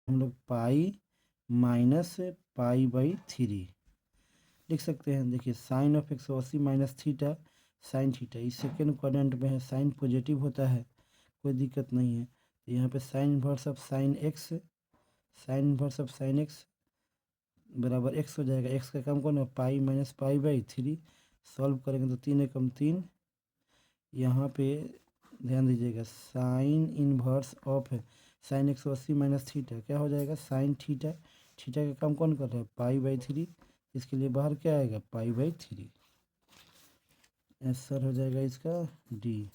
हम लोग pi minus pi by 3 लिख सकते हैं। देखिए sine of 180 minus theta sine theta, इस सेकेंड क्वाड्रेंट में है, साइन पॉजिटिव होता है, कोई दिक्कत नहीं है। तो यहाँ पे sign inverse of sine x, sign inverse of sine x बराबर एक्स हो जाएगा। एक्स का काम कौन है, pi minus pi by 3। Solve करेंगे तो 3 एकम 3, यहाँ पे ध्यान दीजिएगा साइन इनवर्स ऑफ है साइन 180 माइनस थीटा, क्या हो जाएगा साइन थीटा। थीटा का काम कौन कर रहा है, पाई बाई 3। इसके लिए बाहर क्या आएगा, पाई बाई 3। आंसर हो जाएगा इसका डी।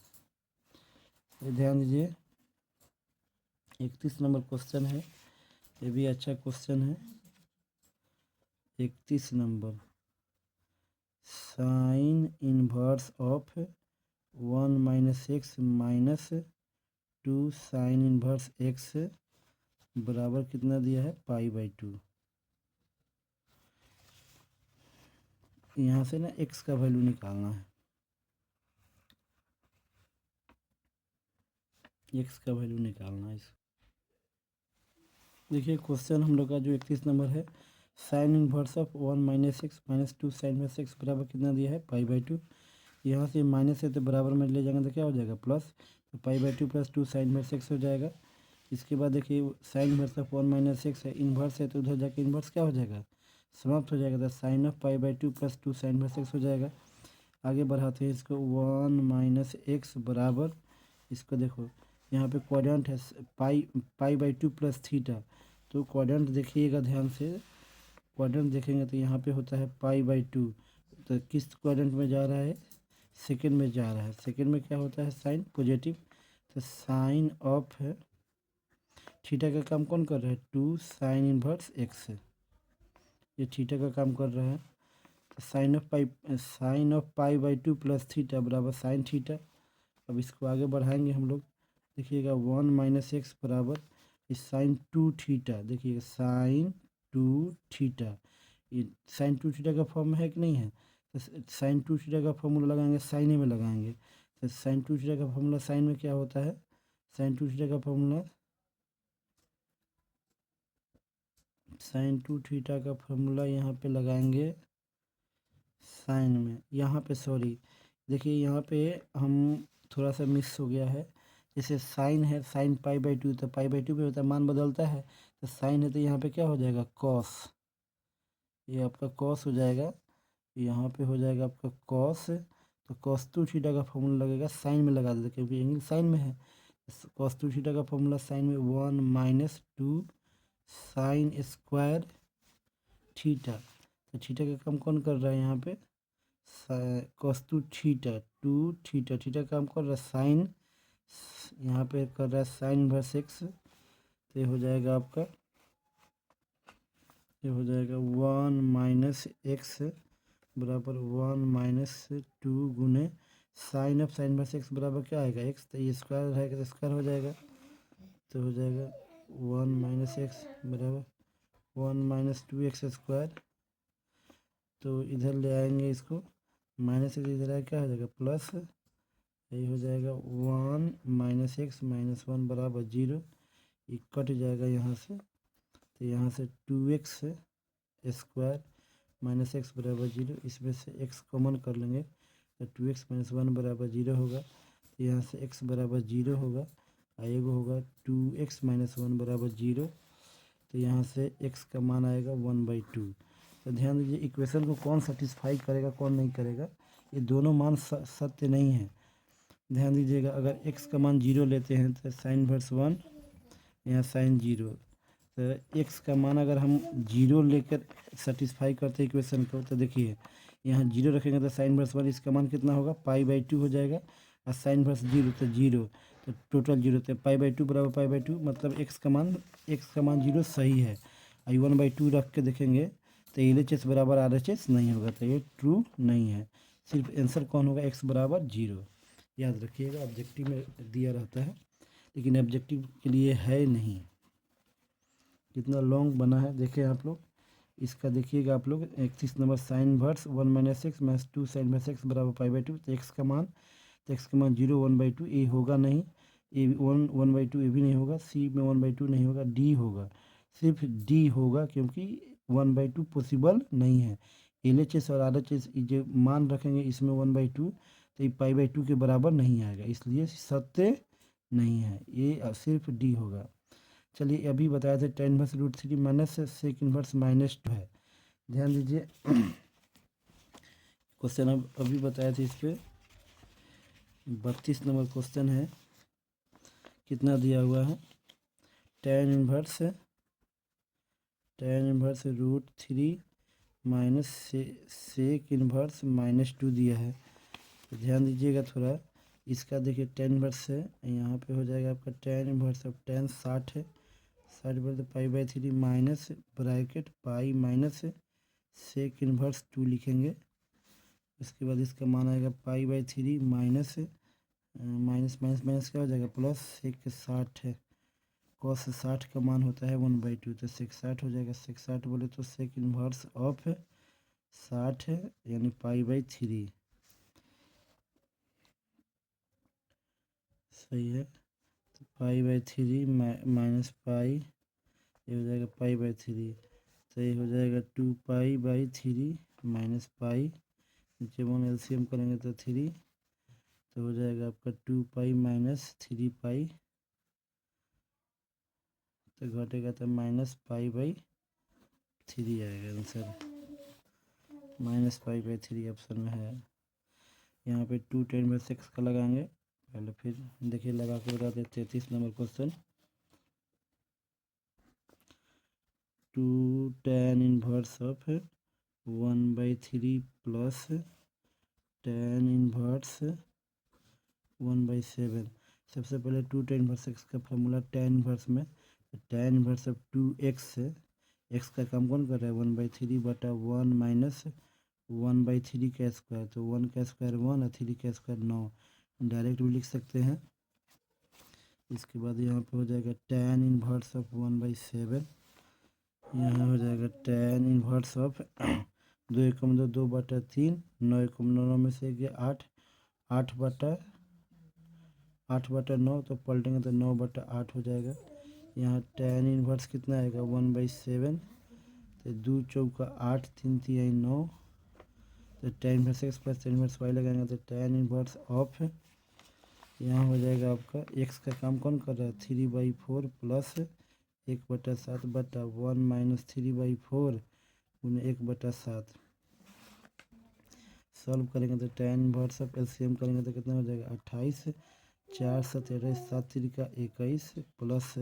ध्यान दीजिए 31 नंबर क्वेश्चन है, ये भी अच्छा क्वेश्चन है। 31 number, sine inverse of 1 minus x minus 2 sine inverse x बराबर कितना दिया है, पाई बाई 2। यहाँ से ना एक्स का वैल्यू निकालना है, एक्स का वैल्यू निकालना है। देखिए क्वेश्चन हम लोग का जो 31 नंबर है, sine inverse of 1 minus x minus 2 sine inverse x बराबर कितना दिया है, पाई बाई 2। यहाँ से माइनस है तो बराबर में ले जाएंगे तो क्या हो जाएगा, प्लस। तो पाई by 2 plus 2 sine inverse x हो जाएगा। इसके बाद देखिए sine inverse of 1 minus x है, इन्वर्स है तो उधर जाके इन्वर्स क्या हो जाएगा, समाप्त हो जाएगा। तो sine of pi by 2 plus 2 sine inverse x हो जाएगा। आगे बढ़ाते हैं इसको, 1 माइनस एक्स बराबर, इसको देखो यहाँ पे क्वाड्रेंट है पाई पाई बाई 2 प्लस थीटा, तो क्वाड्रेंट देखिएगा ध्यान से, क्वाड्रेंट देखेंगे तो यहाँ पे होता है पाई बाई 2। तो किस क्वाड्रेंट में जा रहा है, सेकेंड में जा रहा है। सेकेंड में क्या होता है, साइन पॉजिटिव। तो साइन ऑफ है थीटा का काम कौन कर रहा है, 2 साइन इनवर्स एक्स, ये थीटा का काम कर रहा है। Sine of pi by 2 plus theta बराबर साइन थीटा। अब इसको आगे बढ़ाएंगे हम लोग, देखिएगा 1 माइनस एक्स बराबर इस साइन 2 थीटा, देखिएगा साइन 2 थीटा, ये साइन 2 थीटा का फॉर्म है कि नहीं है। तो साइन 2 थीटा का फॉर्मूला लगाएंगे, साइन में लगाएंगे। तो साइन 2 थीटा का फॉर्मूला साइन में क्या होता है, साइन 2 थीटा का फॉर्मूला, साइन 2 थीटा का फॉर्मूला यहाँ पे लगाएंगे साइन में। यहाँ पे सॉरी, देखिए यहाँ पे हम थोड़ा सा मिस हो गया है। जैसे साइन है, साइन पाई बाई 2, तो पाई बाई 2 पे होता है, मान बदलता है। तो साइन है तो यहाँ पे क्या हो जाएगा, कॉस, ये आपका कॉस हो जाएगा। यहाँ पे हो जाएगा आपका कॉस। तो कॉस 2 थीटा का फॉर्मूला लगेगा, साइन में लगा देते क्योंकि एंगल साइन में है। कॉस 2 थीटा का फॉर्मूला साइन में 1 माइनस 2 साइन स्क्वायर थीटा। तो थीटा का काम कौन कर रहा है यहाँ पे, कॉस 2 थीटा, 2 थीटा, थीटा काम कर रहा है साइन, यहाँ पे कर रहा है साइन इनवर्स एक्स। तो ये हो जाएगा आपका, ये हो जाएगा 1 माइनस एक्स बराबर 1 माइनस 2 गुने sine of sine inverse x बराबर क्या आएगा, एक्स। तो ये स्क्वायर रहेगा तो स्क्वायर हो जाएगा। तो हो जाएगा 1 माइनस एक्स बराबर 1 माइनस 2 एक्स स्क्वायर। तो इधर ले आएंगे इसको, माइनस एक्स इधर आए क्या हो जाएगा, प्लस। यही हो जाएगा 1 माइनस एक्स माइनस 1 बराबर 0, ये कट जाएगा यहाँ से। तो यहाँ से 2x स्क्वायर माइनस एक्स बराबर 0, इसमें से x कॉमन कर लेंगे तो 2x माइनस 1 बराबर 0 होगा। तो यहाँ से x बराबर 0 होगा, और एगो होगा 2x माइनस 1 बराबर 0। तो यहाँ से x का मान आएगा 1/2। तो ध्यान दीजिए इक्वेशन को कौन सेटिस्फाई करेगा कौन नहीं करेगा, ये दोनों मान सत्य नहीं है। ध्यान दीजिएगा अगर x का मान 0 लेते हैं तो साइन वर्स 1, यहाँ साइन 0। तो x का मान अगर हम 0 लेकर सेटिस्फाई करते हैं इक्वेशन को, तो देखिए यहाँ 0 रखेंगे तो साइन वर्स 1, इसका मान कितना होगा, पाई बाई 2 हो जाएगा। और साइन वर्स 0 तो 0, तो टोटल 0, तो पाई बाई 2 बराबर पाई बाई 2, मतलब x का मान 0 सही है। आई 1/2 रख के देखेंगे तो LHS बराबर RHS नहीं होगा, तो ये ट्रू नहीं है। सिर्फ आंसर कौन होगा, x बराबर 0। याद रखिएगा ऑब्जेक्टिव में दिया रहता है, लेकिन ऑब्जेक्टिव के लिए है नहीं। कितना लॉन्ग बना है देखें आप लोग, इसका देखिएगा आप लोग 31 number, sine inverse 1 minus x minus 2 sine inverse x बराबर पाई बाई 2। तो एक्स का मान, तो एक्स का मान 0 1/2, ए होगा नहीं, ए 1/2 ए भी नहीं होगा, सी में 1/2 नहीं होगा, डी होगा। सिर्फ डी होगा, क्योंकि 1/2 पॉसिबल नहीं है। LHS और RHS जो मान रखेंगे इसमें 1/2, तो ये π/2 के बराबर नहीं आएगा, इसलिए सत्य नहीं है, ये सिर्फ डी होगा। चलिए अभी बताया था tan inverse √3 minus sec inverse -2 है। ध्यान दीजिए क्वेश्चन अब अभी बताया था, इस पर 32 नंबर क्वेश्चन है। कितना दिया हुआ है, tan inverse √3 minus sec inverse -2 दिया है। तो ध्यान दीजिएगा थोड़ा, इसका देखिए tan इनवर्स है, यहाँ पे हो जाएगा आपका tan इनवर्स, अब tan 60 है, 60 बोले तो π/3 minus bracket pi minus sec inverse 2 लिखेंगे। उसके बाद इसका मान आएगा π/3 माइनस माइनस माइनस माइनस क्या हो जाएगा प्लस sec 60 है, cos 60 का मान होता है 1/2, तो sec 60 हो जाएगा। sec 60 बोले तो sec इनवर्स ऑफ 60 है, यानी π/3 सही है। तो π/3 माइनस पाई, ये हो जाएगा π/3, तो ये हो जाएगा 2π/3 माइनस पाई, नीचे वन LCM करेंगे तो 3, तो हो जाएगा आपका 2π माइनस 3π, तो घटेगा तो -π/3 आएगा आंसर, -π/3 ऑप्शन में है। यहाँ पे 2 10/6 का लगाएंगे पहले, फिर देखिए लगा के बता दें। 33 number question, 2 tan inverse of 1/3 plus tan inverse 1/7। सबसे पहले 2 tan इनवर्स x का फॉर्मूला tan इनवर्स में, tan इनवर्स ऑफ 2x है, x का काम कौन कर रहा है 1/3 बटा 1 माइनस 1/3 का स्क्वायर, तो 1 का स्क्वायर 1 और 3 का स्क्वायर 9, डायरेक्ट भी लिख सकते हैं। इसके बाद यहाँ पे हो जाएगा tan इनवर्स ऑफ 1/7, यहाँ हो जाएगा tan इनवर्स ऑफ 2 एकम 2 2 बटा 3, 9 एकम 9 में से गया 8, 8 बटा 9, तो पलटेंगे तो 9 बटा 8 हो जाएगा। यहाँ tan इनवर्स कितना आएगा 1/7, तो 2 चौका 8, 3 तिहाई 9, तो tan inverse x plus tan inverse y लगाएंगे तो tan इनवर्स ऑफ, यहाँ हो जाएगा आपका x का काम कौन कर रहा है 3/4 प्लस 1/7 बटा 1 माइनस 3/4 गुने 1/7। सॉल्व करेंगे तो tan इनवर्स ऑफ LCM करेंगे तो कितना हो जाएगा 28, 4 7 28, 7 3 का 21 प्लस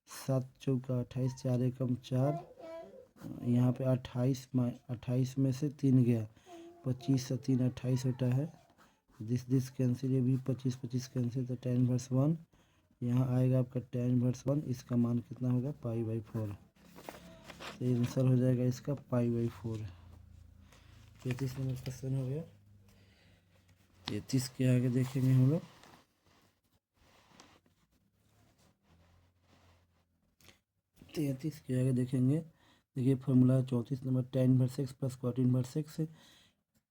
7 चौका 28, 4 एकम 4, यहाँ पे 28 में से 3 गया, 25 से 3 28 होता है, दिस कैंसिल, ये भी 25 25 कैंसिल, तो tan इनवर्स 1 यहाँ आएगा आपका tan इनवर्स 1, इसका मान कितना होगा π/4, तो आंसर हो जाएगा इसका π/4। 33 नंबर क्वेश्चन हो गया। 33 के आगे देखेंगे हम लोग, 33 के आगे देखेंगे। देखिए formula 34 number, tan inverse x plus cot inverse x,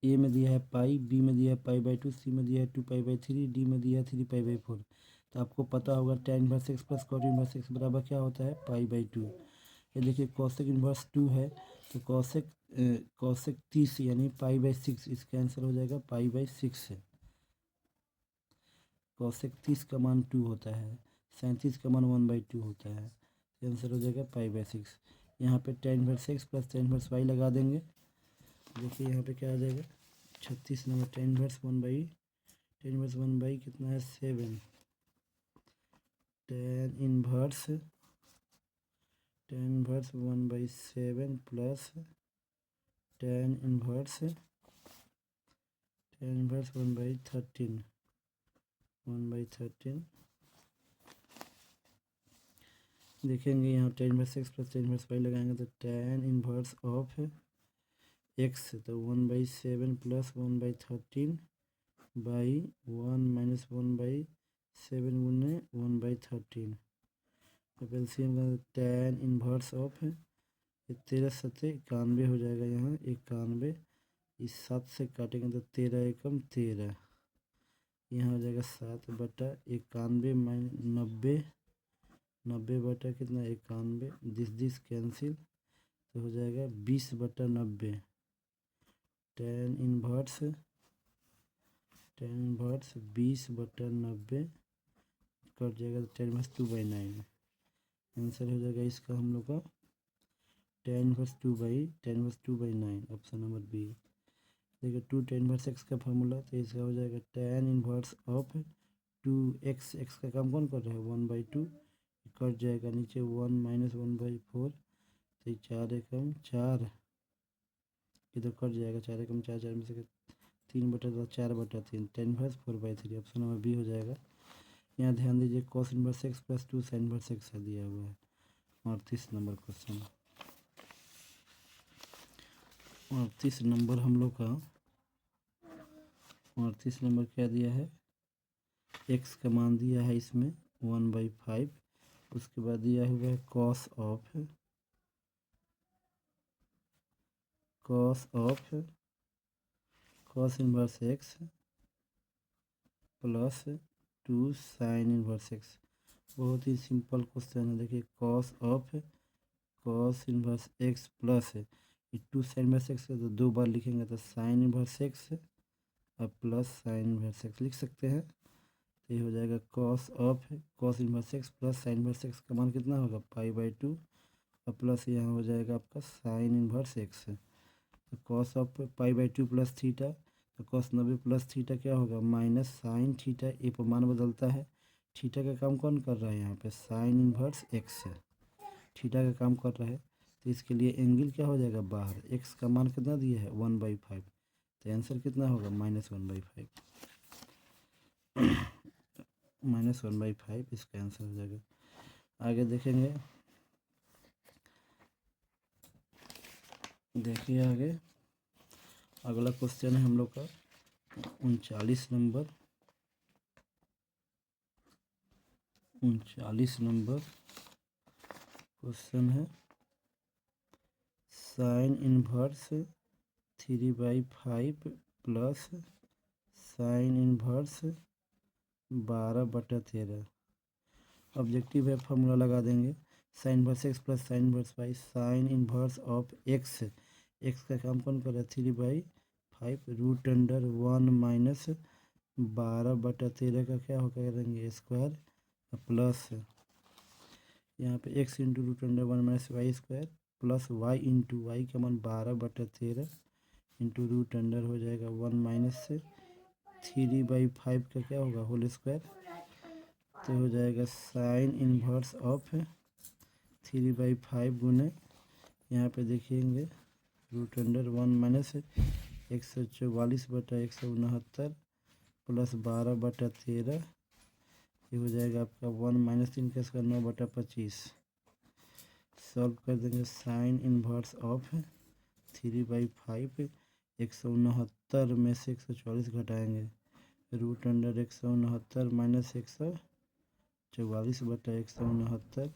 ए में दिया है पाई, बी में दिया है π/2, सी में दिया है 2π/3, डी में दिया है 3π/4। तो आपको पता होगा tan inverse x plus cot inverse x बराबर क्या होता है π/2। ये देखिए cosec इनवर्स 2 है, तो cosec 30 यानी π/6, इसका आंसर हो जाएगा π/6 है। cosec 30 का मान 2 होता है, 37 का मान 1/2 होता है, आंसर हो जाएगा π/6। यहाँ पे tan inverse x plus tan inverse y लगा देंगे। देखिए यहाँ पे क्या आ जाएगा 36 नंबर, tan इनवर्स 1/, कितना है 7, tan inverse 1/7 plus tan inverse 1/13 देखेंगे। यहाँ tan inverse x plus tan inverse y लगाएंगे तो tan इनवर्स ऑफ x, तो 1/7 प्लस 1/13 बाई 1 माइनस 1/7 गुने 1/13, तो एलसीएम का tan इनवर्स ऑफ 13 7 91 हो जाएगा, यहाँ 91, इस 7 से काटेंगे तो 13 एकम 13, यहाँ हो जाएगा 7/91 -90, 90 बटा कितना 91, दिस कैंसिल, तो हो जाएगा 20 बटा 90, टेन इनवर्स 20 बटा 90 कट जाएगा, तो 10^2/9 आंसर हो जाएगा इसका हम लोग का 10^2/9, ऑप्शन नंबर बी। देखिए 2 10^x का फार्मूला, तो इसका हो जाएगा tan inverse of 2x, x का काम कौन कर रहा है 1/2, कट जाएगा नीचे 1 - 1/4, तो 4 एकम 4, इधर कट जाएगा 4 एकम 4, 4 में से 3/4/3, 10^4/3, ऑप्शन नंबर बी हो जाएगा। यहाँ ध्यान दीजिए cos inverse x + 2 sin inverse x दिया हुआ है। 38 नंबर क्वेश्चन, 38 नंबर हम लोग का 38 नंबर क्या दिया है, x का मान दिया है इसमें 1/5, उसके बाद दिया हुआ है cos inverse x + 2 sin inverse x। बहुत ही सिंपल क्वेश्चन है। देखिए cos inverse x plus 2 sin inverse x का तो 2 बार लिखेंगे, तो sin इनवर्स x और प्लस sin इनवर्स x लिख सकते हैं। तो ये हो जाएगा cos inverse x plus sin inverse x का मान कितना होगा π/2, और प्लस यहाँ हो जाएगा आपका sin इनवर्स x। तो cos π/2 प्लस थीटा, तो cos 90 प्लस थीटा क्या होगा माइनस साइन थीटा, ए पर मान बदलता है, थीटा का काम कौन कर रहा है यहाँ पे साइन इनवर्स x है, थीटा का काम कर रहा है, तो इसके लिए एंगल क्या हो जाएगा बाहर, x का मान कितना दिया है 1/5, तो आंसर कितना होगा -1/5, -1/5 इसका आंसर हो जाएगा। आगे देखेंगे, देखिए आगे अगला क्वेश्चन है हम लोग का 39 नंबर, 39 नंबर क्वेश्चन है sine inverse 3/5 plus sine inverse 12/13। Objective है, फार्मूला लगा देंगे, sine inverse x plus sine inverse y, sine inverse of x, x का काम कौन कर रहा है 3/5, √1 - 12/13 का क्या होगा करेंगे स्क्वायर, प्लस यहाँ पे x into √1 - y² plus y into y का मान 12/13 इंटू √, हो जाएगा 1 - 3/5 का क्या होगा होल स्क्वायर, तो हो जाएगा साइन इनवर्स ऑफ 3/5 गुने, यहाँ पे देखेंगे √1 - 144/169 प्लस 12/13, ये हो जाएगा आपका 1 - 3 का स्क्वायर 9/25। सॉल्व कर देंगे, साइन इनवर्स ऑफ 3/5, 169 में से 144 घटाएंगे, √169 - 144/169,